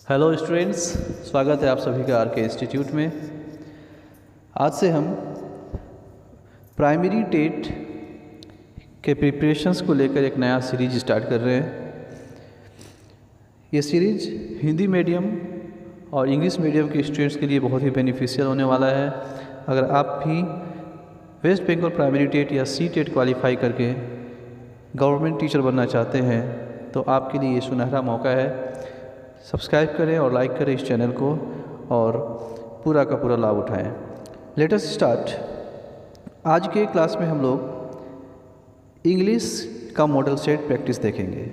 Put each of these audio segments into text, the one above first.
Hello students, स्वागत है आप सभी का आर के इंस्टीट्यूट में। आज से हम प्राइमरी टेट के प्रिपरेशंस को लेकर एक नया सीरीज स्टार्ट कर रहे हैं। ये सीरीज हिंदी मीडियम और इंग्लिश मीडियम के स्टूडेंट्स के लिए बहुत ही बेनिफिशियल होने वाला है। अगर आप भी वेस्ट बंगाल प्राइमरी टेट या सी टेट क्वालिफाई करके गवर्नमेंट टीचर बनना चाहते हैं तो आपके लिए ये सुनहरा मौका है। सब्सक्राइब करें और लाइक करें इस चैनल को और पूरा का पूरा लाभ उठाएं। Let us start. आज के क्लास में हम लोग इंग्लिश का मॉडल सेट प्रैक्टिस देखेंगे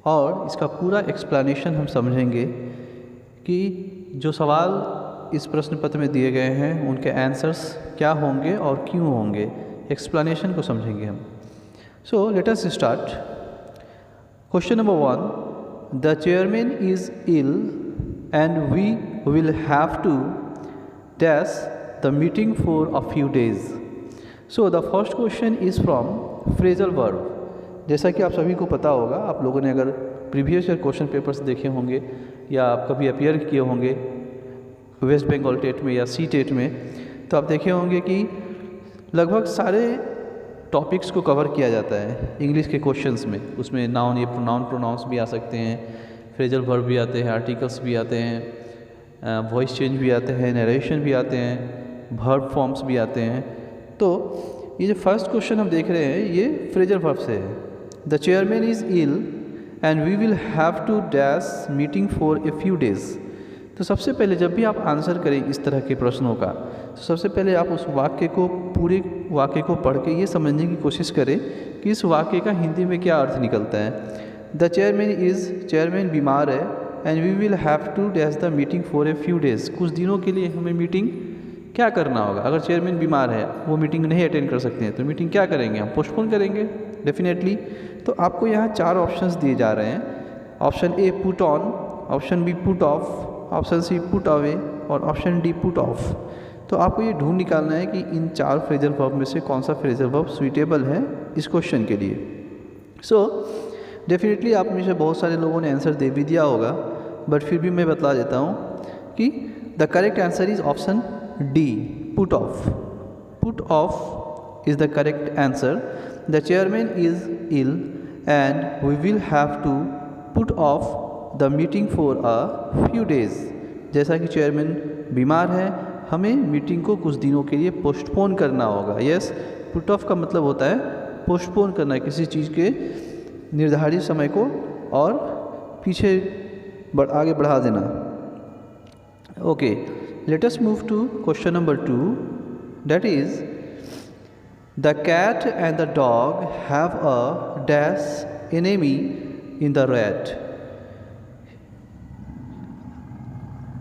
और इसका पूरा एक्सप्लेनेशन हम समझेंगे कि जो सवाल इस प्रश्न पत्र में दिए गए हैं उनके आंसर्स क्या होंगे और क्यों होंगे। एक्सप्लेनेशन को समझेंगे हम। So let us start. Question number 1, The chairman is ill and we will have to dash the meeting for a few days. So the first question is from phrasal verb. जैसा कि आप सभी को पता होगा, आप लोगों ने अगर प्रीवियस ईयर क्वेश्चन पेपर्स देखे होंगे या आप कभी अपीयर किए होंगे वेस्ट बंगाल टेट में या सी टेट में, तो आप देखे होंगे कि लगभग सारे टॉपिक्स को कवर किया जाता है इंग्लिश के क्वेश्चंस में। उसमें नाउन या प्रोनाउंस भी आ सकते हैं, फ्रेजल वर्ब भी आते हैं, आर्टिकल्स भी आते हैं, वॉइस चेंज भी आते हैं, नरेशन भी आते हैं, वर्ब फॉर्म्स भी आते हैं। तो ये जो फर्स्ट क्वेश्चन हम देख रहे हैं ये फ्रेजल वर्ब से है। The chairman is ill and we will have to dash meeting for a few days. तो सबसे पहले जब भी आप आंसर करें इस तरह के प्रश्नों का, तो सबसे पहले आप उस वाक्य को, पूरे वाक्य को पढ़ के ये समझने की कोशिश करें कि इस वाक्य का हिंदी में क्या अर्थ निकलता है। द चेयरमैन बीमार है and we will have to dash the meeting for a few days. कुछ दिनों के लिए हमें मीटिंग क्या करना होगा। अगर चेयरमैन बीमार है, वो मीटिंग नहीं अटेंड कर सकते हैं, तो मीटिंग क्या करेंगे, हम पोस्टपोन करेंगे डेफिनेटली। तो आपको यहाँ 4 ऑप्शंस दिए जा रहे हैं। Option A put on, option B put off, option C put away और ऑप्शन डी पुट ऑफ। तो आपको ये ढूंढ निकालना है कि इन 4 फ्रेजल वर्ब में से कौन सा फ्रेजल वर्ब सुइटेबल है इस क्वेश्चन के लिए। सो डेफिनेटली आप में से बहुत सारे लोगों ने आंसर दे भी दिया होगा, बट फिर भी मैं बता देता हूँ कि the correct answer is option D, put off. Put off is the correct answer. The chairman is ill and we will have to put off the meeting for a few days. जैसा कि chairman बीमार है, हमें meeting को कुछ दिनों के लिए पोस्टपोन करना होगा। यस, पुट ऑफ का मतलब होता है पोस्टपोन करना, किसी चीज़ के निर्धारित समय को और पीछे आगे बढ़ा देना। Okay, let us move to question number 2, that is the cat and the dog have a dash enemy in the rat.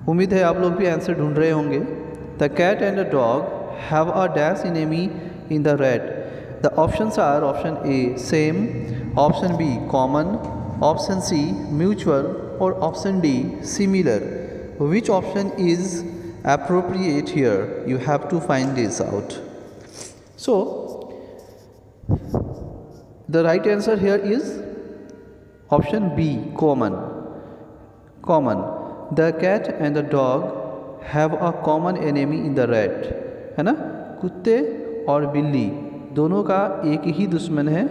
उम्मीद है आप लोग भी आंसर ढूंढ रहे होंगे। The cat and the dog have a dash enemy in the rat. The options are option A same, option B common, option C mutual और option D similar. Which option is appropriate here? You have to find this out. So the right answer here is option B, common. Common. The cat and the dog have a common enemy in the rat. है ना, कुत्ते और बिल्ली दोनों का एक ही दुश्मन है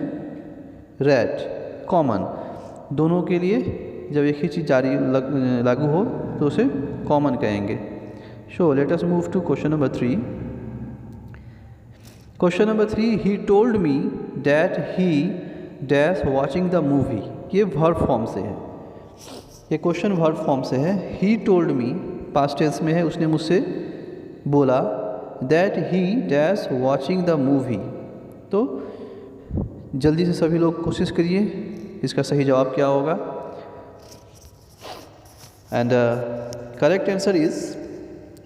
रैट। कॉमन, दोनों के लिए जब एक ही चीज़ लागू हो तो उसे कॉमन कहेंगे। So let us move to question number 3. Question number 3, he told me that he dash watching the movie. ये verb form से है, ये क्वेश्चन वर्ब फॉर्म से है। He told me past tense में है, उसने मुझसे बोला that he dash watching the movie. तो जल्दी से सभी लोग कोशिश करिए इसका सही जवाब क्या होगा। And correct answer is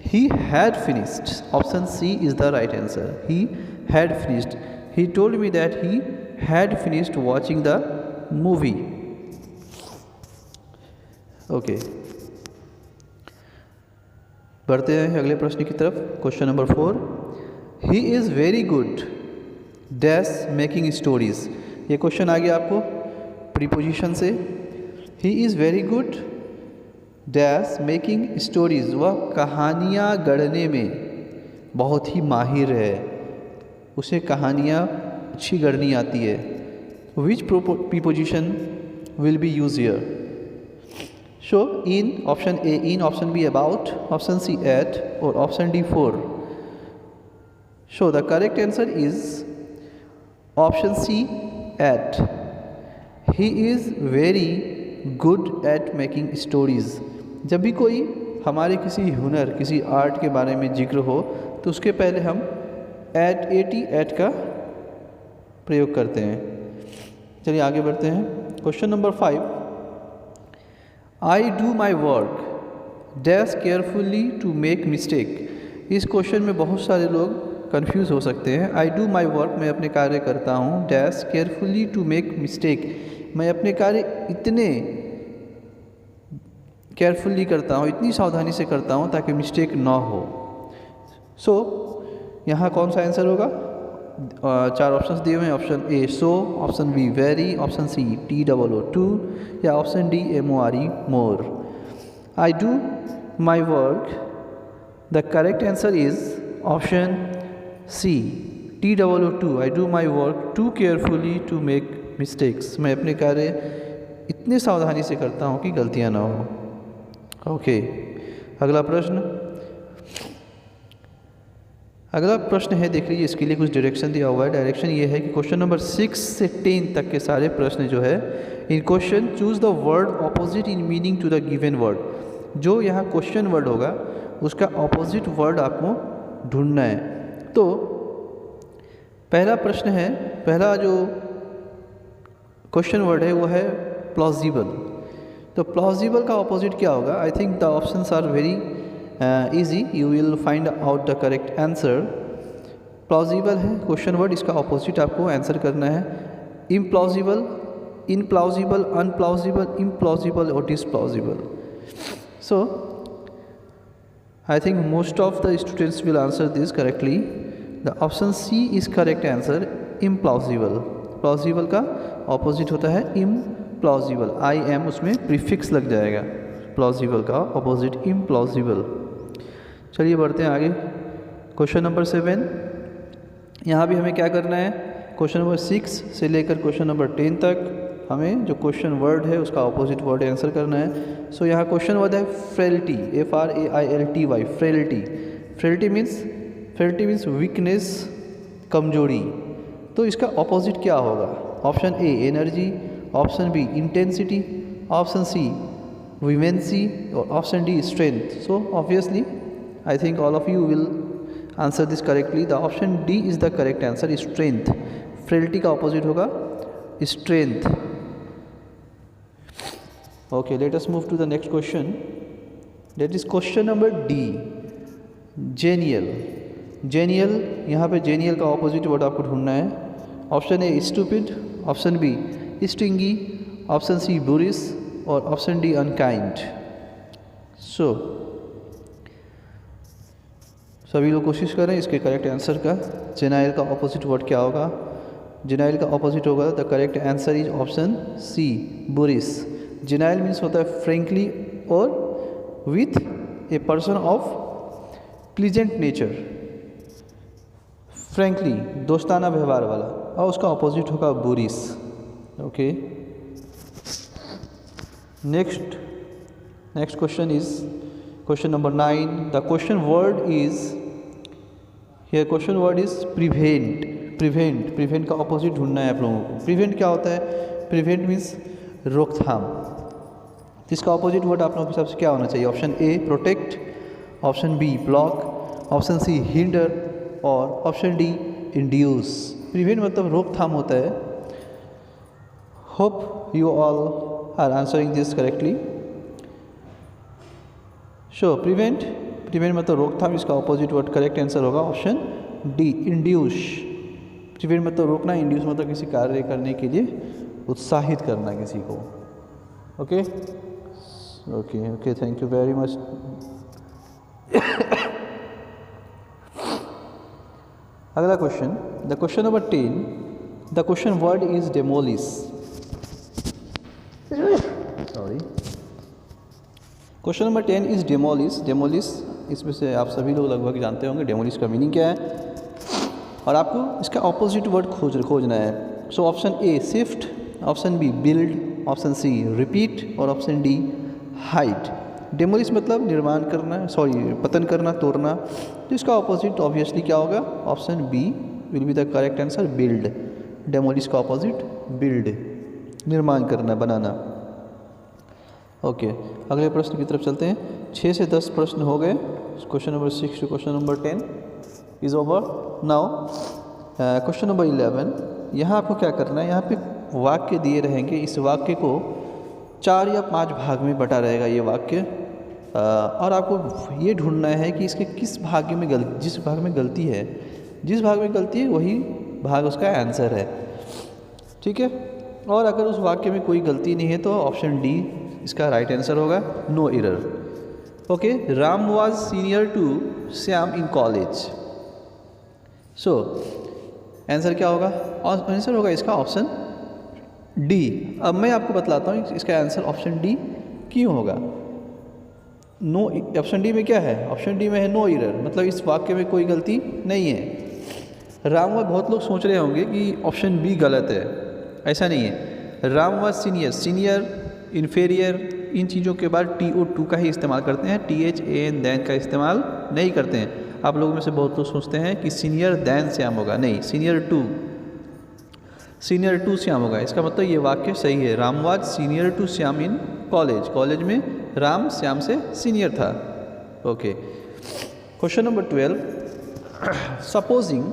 he had finished. Option C is the right answer. He had finished. He told me that he had finished watching the movie. Okay, बढ़ते हैं अगले प्रश्न की तरफ। Question number 4, he is very good dash making stories. ये question आ गया आपको प्रीपोजिशन से। He is very good dash making stories, वह कहानियाँ गढ़ने में बहुत ही माहिर है, उसे कहानियाँ अच्छी गढ़नी आती है। Which preposition will be use here? So in, option A in, option B about, option C at और option D for. So the correct answer is option C at. He is very good at making stories. जब भी कोई हमारे किसी हुनर, किसी art के बारे में जिक्र हो तो उसके पहले हम एट का प्रयोग करते हैं। चलिए आगे बढ़ते हैं। Question number 5, I do my work dash carefully to make mistake. इस क्वेश्चन में बहुत सारे लोग कंफ्यूज हो सकते हैं। आई डू माई वर्क, मैं अपने कार्य करता हूँ, dash carefully to make mistake, मैं अपने कार्य इतने केयरफुली करता हूँ, इतनी सावधानी से करता हूँ ताकि मिस्टेक ना हो। सो यहाँ कौन सा आंसर होगा? 4 ऑप्शंस दिए हुए हैं। Option A so, option B very, option C TOO2 या option D MORE more. I do my work, the correct answer is option C TOO2। I do my work too carefully to make mistakes, मैं अपने कार्य इतने सावधानी से करता हूँ कि गलतियाँ ना हो। ओके, अगला प्रश्न है, देख लीजिए, इसके लिए कुछ डायरेक्शन दिया हुआ है। डायरेक्शन ये है कि क्वेश्चन नंबर 6 से 10 तक के सारे प्रश्न जो है, इन question choose the word opposite in meaning to the given word. जो यहाँ क्वेश्चन वर्ड होगा उसका ऑपोजिट वर्ड आपको ढूंढना है। तो पहला प्रश्न है, पहला जो क्वेश्चन वर्ड है वो है प्लॉजिबल। तो प्लॉजिबल का ऑपोजिट क्या होगा? I think the options are very easy, you will find out the correct answer. Plausible है क्वेश्चन वर्ड, इसका ऑपोजिट आपको आंसर करना है। इम्प्लॉजिबल, इनप्लॉजिबल, अनप्लॉजिबल, इम्प्लॉजिबल और displausible. So I think most of the students will answer this correctly. The option C is correct answer, implausible. Plausible का opposite होता है इम्प्लॉजिबल, IM उसमें प्रीफिक्स लग जाएगा। प्लॉजिबल का ऑपोजिट इम्प्लॉजिबल। चलिए बढ़ते हैं आगे। क्वेश्चन नंबर 7, यहाँ भी हमें क्या करना है? क्वेश्चन नंबर 6 से लेकर क्वेश्चन नंबर 10 तक हमें जो क्वेश्चन वर्ड है उसका ऑपोजिट वर्ड आंसर करना है। सो यहाँ क्वेश्चन वर्ड है frailty, FRAILTY, frailty. Frailty means weakness, कमजोरी। तो इसका ऑपोजिट क्या होगा? Option A energy, option B intensity, option C vehemency और option D strength. So obviously I think all of you will answer this correctly. The option D is the correct answer, strength. Frailty का opposite होगा strength. Okay, let us move to the next question, that is question number D, genial. Genial, यहाँ पे genial का opposite word आपको ढूंढना है। Option A stupid, option B stingy, option C boorish और option D unkind. सो सभी लोग कोशिश करें इसके करेक्ट आंसर का। जेनाइल का ऑपोजिट वर्ड क्या होगा? जेनाइल का ऑपोजिट होगा, the correct answer is option C boorish. Genial means होता है फ्रेंकली और with a person of pleasant nature, frankly दोस्ताना व्यवहार वाला, और उसका ऑपोजिट होगा boorish. Okay, next question is question number 9. The question word is prevent का ऑपोजिट ढूंढना है आप लोगों को। प्रिवेंट क्या होता है? प्रिवेंट मीन्स रोकथाम। इसका ऑपोजिट वर्ड आप लोगों के हिसाब से क्या होना चाहिए? Option A protect, option B block, option C hinder और ऑप्शन डी इंड्यूस। प्रिवेंट मतलब रोकथाम होता है। Hope you all are answering this correctly. So prevent मतलब रोकथाम, इसका ऑपोजिट वर्ड करेक्ट आंसर होगा ऑप्शन डी इंड्यूस। प्रिवेंट मतलब रोकना, इंड्यूस मतलब किसी कार्य करने के लिए उत्साहित करना किसी को। Okay okay okay, thank you very much. अगला question, the question number 10, the question word is demolish. Question number 10 is demolish. Demolish इसमें से आप सभी लोग लगभग जानते होंगे डेमोलिश का मीनिंग क्या है, और आपको इसका ऑपोजिट वर्ड खोजना है। So option A shift, option B build, option C repeat और ऑप्शन डी हाइट। डेमोलिश मतलब निर्माण करना, पतन करना, तोड़ना। तो इसका ऑपोजिट ऑब्वियसली क्या होगा, option B will be the correct answer, build. Demolish का ऑपोजिट बिल्ड, निर्माण करना, बनाना। ओके, अगले प्रश्न की तरफ चलते हैं। 6 से 10 प्रश्न हो गए। Question number 6 to question number 10 is over now. Question number 11, यहाँ आपको क्या करना है, यहाँ पे वाक्य दिए रहेंगे। इस वाक्य को 4 या 5 भाग में बटा रहेगा ये वाक्य, और आपको ये ढूंढना है कि इसके किस भाग में जिस भाग में गलती है, जिस भाग में गलती है वही भाग उसका आंसर है। ठीक है, और अगर उस वाक्य में कोई गलती नहीं है तो ऑप्शन डी इसका राइट आंसर होगा, no error. Okay, Ram was senior to Shyam in college. So answer क्या होगा, आंसर होगा इसका ऑप्शन डी। अब मैं आपको बतलाता हूँ इसका आंसर ऑप्शन डी क्यों होगा। नो, ऑप्शन डी में क्या है, ऑप्शन डी में है नो एरर, मतलब इस वाक्य में कोई गलती नहीं है। राम वाज, बहुत लोग सोच रहे होंगे कि ऑप्शन बी गलत है, ऐसा नहीं है। Ram was senior, senior, inferior, इन चीज़ों के बाद TO2 का ही इस्तेमाल करते हैं, THAN दैन का इस्तेमाल नहीं करते हैं। आप लोगों में से बहुत लोग सोचते हैं कि सीनियर दैन श्याम होगा, नहीं, सीनियर टू श्याम होगा। इसका मतलब ये वाक्य सही है, Ram was senior to Shyam in college. College में राम श्याम से सीनियर था। Okay, question number 12, supposing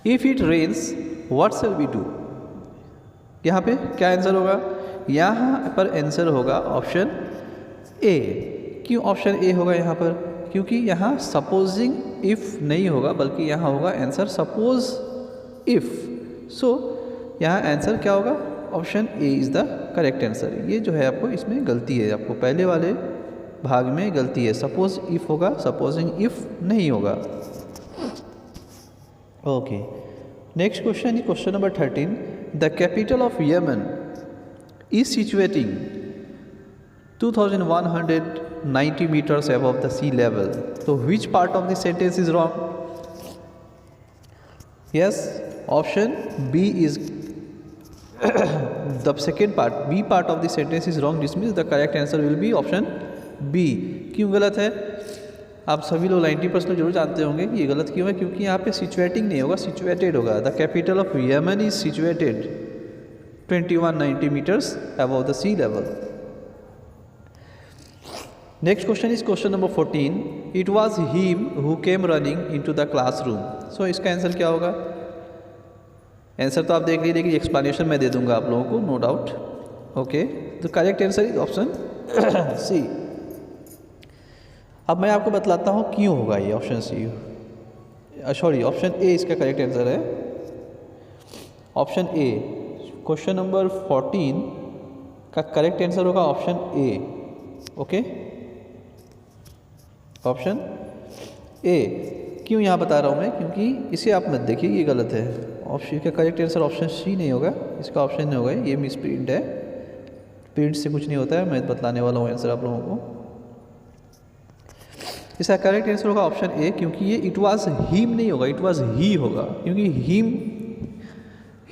if it rains what shall we do. यहाँ पे क्या आंसर होगा, यहाँ पर आंसर होगा ऑप्शन ए। क्यों ऑप्शन ए होगा यहाँ पर, क्योंकि यहाँ सपोजिंग इफ़ नहीं होगा, बल्कि यहाँ होगा आंसर सपोज इफ़। सो यहाँ आंसर क्या होगा, option A is the correct answer. ये जो है आपको इसमें गलती है, आपको पहले वाले भाग में गलती है, सपोज इफ़ होगा, सपोजिंग इफ़ नहीं होगा। Okay, next question is question number 13, the capital of Yemen is situating 2190 meters above the sea level. So which part of the sentence is wrong? Yes, option B is the second part, B part of the sentence is wrong. This means the correct answer will be option B. क्यों गलत है, आप सभी लोग 90% जरूर जानते होंगे कि ये गलत क्यों है, क्योंकि यहाँ पे सिचुएटिंग नहीं होगा, सिचुएटेड होगा। The capital of Yemen is situated 2190 meters above the sea level. Next question is question number 14. It was him who came running into the classroom. So इसका आंसर क्या होगा, आंसर तो आप देख लीजिए कि एक्सप्लेनेशन मैं दे दूंगा आप लोगों को, no doubt. Okay, the correct answer is option C. अब मैं आपको बतलाता हूँ क्यों होगा ये option C, sorry option A इसका करेक्ट आंसर है, ऑप्शन ए। क्वेश्चन नंबर 14 का करेक्ट आंसर होगा option A. Okay, option A. क्यों यहाँ बता रहा हूँ मैं, क्योंकि इसे आप मत देखिए, ये गलत है। ऑप्शन का करेक्ट आंसर ऑप्शन सी नहीं होगा, इसका ऑप्शन नहीं होगा, ये मिस प्रिंट है, प्रिंट से कुछ नहीं होता है, मैं बतलाने वाला हूँ आंसर आप लोगों को। इसका करेक्ट आंसर होगा ऑप्शन ए, क्योंकि ये इट वाज हिम नहीं होगा, इट वाज ही होगा, क्योंकि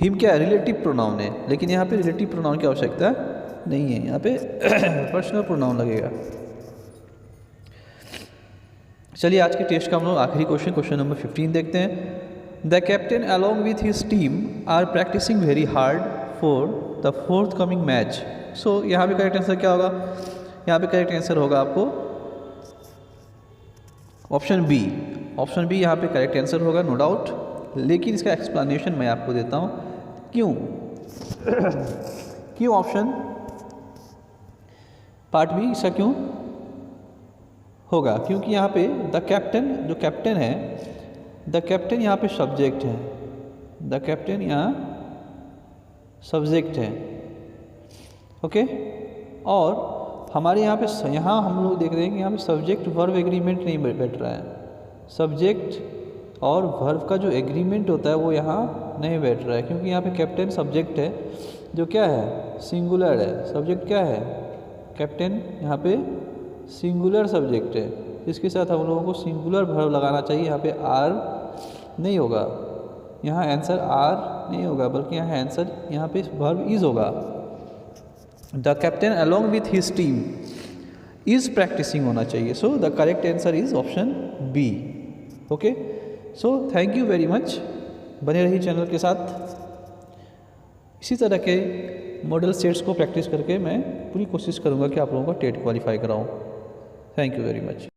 हिम क्या है, रिलेटिव प्रोनाउन है, लेकिन यहाँ पे रिलेटिव प्रोनाउन की आवश्यकता नहीं है, यहाँ पे पर्सनल प्रोनाउन लगेगा। चलिए आज के टेस्ट का हम लोग आखिरी क्वेश्चन नंबर 15 देखते हैं। The captain along with his team are practising very hard for the fourth coming match. So यहाँ पे करेक्ट आंसर क्या होगा, यहाँ पे करेक्ट आंसर होगा आपको ऑप्शन बी। ऑप्शन बी यहाँ पे करेक्ट आंसर होगा, नो डाउट, लेकिन इसका एक्सप्लेनेशन मैं आपको देता हूँ क्यों। क्यों ऑप्शन पार्ट बी इसका क्यों होगा, क्योंकि यहाँ पे द कैप्टन, जो कैप्टन है, द कैप्टन यहाँ पे सब्जेक्ट है, द कैप्टन यहाँ सब्जेक्ट है। ओके, और हमारे यहाँ पे यहाँ हम लोग देख रहे हैं कि यहाँ पे सब्जेक्ट वर्ब एग्रीमेंट नहीं बैठ रहा है, सब्जेक्ट और वर्ब का जो एग्रीमेंट होता है वो यहाँ नहीं बैठ रहा है, क्योंकि यहाँ पे कैप्टन सब्जेक्ट है जो क्या है, सिंगुलर है। सब्जेक्ट क्या है, कैप्टन यहाँ पे सिंगुलर सब्जेक्ट है, इसके साथ हम लोगों को सिंगुलर वर्ब लगाना चाहिए। यहाँ पे आर नहीं होगा, यहाँ आंसर आर नहीं होगा, बल्कि यहाँ पे वर्ब इज होगा। The captain along with his team is practising होना चाहिए। So the correct answer is option B. Okay, so thank you very much. बने रहिए चैनल के साथ। इसी तरह के मॉडल सेट्स को प्रैक्टिस करके मैं पूरी कोशिश करूँगा कि आप लोगों को टेट क्वालिफाई कराऊँ। Thank you very much.